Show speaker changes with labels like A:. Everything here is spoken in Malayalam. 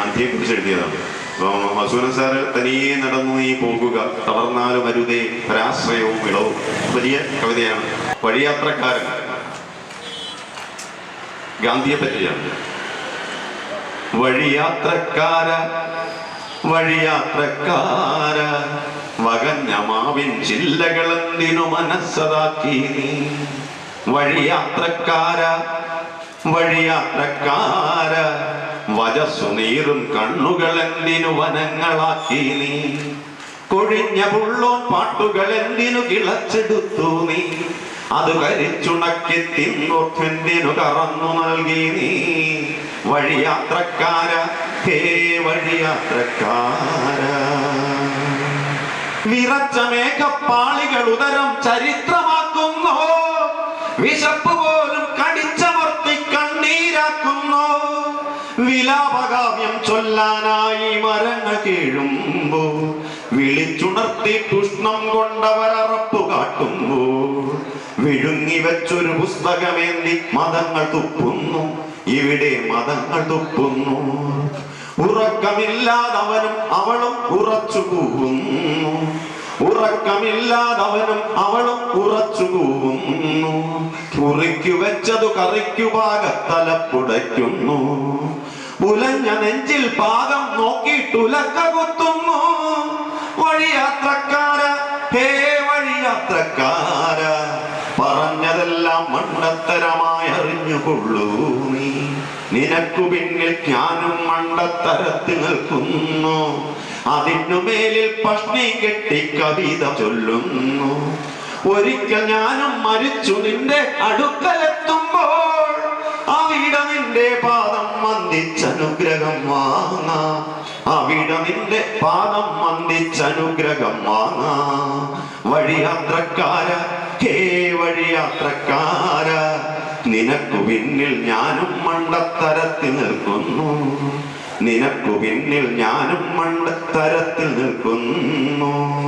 A: ഗാന്ധിയെ കുറിച്ച് എഴുതിയതാണ്. മധുസൂദനൻ സാറ് തനിയെ നടന്നു നീ പോകുക, തളർന്നാലും അരുതേ പരാശ്രയവും വിളവും. വലിയ കവിതയാണ്. വഴിയാത്രക്കാരൻ ഗാന്ധിയെ പറ്റിയാണ്. വഴിയാത്രക്കാര വഴിയാത്രക്കാര വകഞ്ഞ മാവിൻ ചില്ലകളെന്തിനു മനസ്സതാക്കി നീ. വഴിയാത്രക്കാര വഴിയാത്രക്കാര വജസ്സു നീറും കണ്ണുകളെന്തിനു വനങ്ങളാക്കി നീ. കൊഴിഞ്ഞ പുള്ളോ പാട്ടുകളെന്തിനു കിളച്ചെടുത്തു നീ. അത് കരിച്ചുണക്കി തിന്നോർക്കെന്തിനു കറന്നു നൽകി നീ. വഴിയാത്രക്കാര ഹേ വഴിയാത്രക്കാര. വിറച്ച മേഘപ്പാളികൾ ഉദരം ചരിത്രമാക്കുന്നു. വിശപ്പ് പോലും കടിച്ചമർത്തി കണ്ണീരാക്കുന്നു. വിലാപകാവ്യം ചൊല്ലാനായി മരങ്ങൾ കീഴുമ്പോ വിളിച്ചുണർത്തി തുഷ്ണം കൊണ്ടവരറപ്പു കാട്ടുമ്പോ വിഴുങ്ങി വെച്ചൊരു പുസ്തകമേന്തി മതങ്ങൾ തുപ്പുന്നു. ഇവിടെ മതങ്ങൾ തുപ്പുന്നു. ഉറക്കമില്ലാതവനും അവളും ഉറച്ചു കൂവുന്നു. ഉറക്കമില്ലാതവനും അവളും ഉറച്ചു കൂവുന്നു. കുറിക്കു വെച്ചതു കറിക്കു പാകത്തലപ്പുടയ്ക്കുന്നു. ഉലഞ്ഞ നെഞ്ചിൽ പാകം നോക്കിയിട്ടുലക്ക കുത്തുന്നു. വഴിയാത്രക്കാര ഹേ വഴിയാത്രക്കാര പറഞ്ഞതെല്ലാം മണ്ടത്തരമായി അറിഞ്ഞുകൊള്ളൂ നീ. നിനക്കു പിന്നിൽ ഞാനും മണ്ടത്തരത്തിൽ നിൽക്കുന്നു. അതിനു മേലിൽ പഷ്ണി കെട്ടി കവിത ചൊല്ലുന്നു. ഒരിക്കൽ ഞാനും മരിച്ചു നിന്റെ അടുക്കലെത്തുമ്പോൾ അവിടെ നിന്റെ പാദം വന്ദിച്ചനുഗ്രഹം വാങ്ങാം. അവിടെ നിന്റെ പാദം വന്ദിച്ചനുഗ്രഹം വാങ്ങാം. വഴിയാത്രക്കാര ഹേ വഴിയാത്രക്കാര നിനക്കു പിന്നിൽ ഞാനും മണ്ടത്തരത്തിൽ നിൽക്കുന്നു. നിനക്കു പിന്നിൽ ഞാനും മണ്ടത്തരത്തിൽ നിൽക്കുന്നു.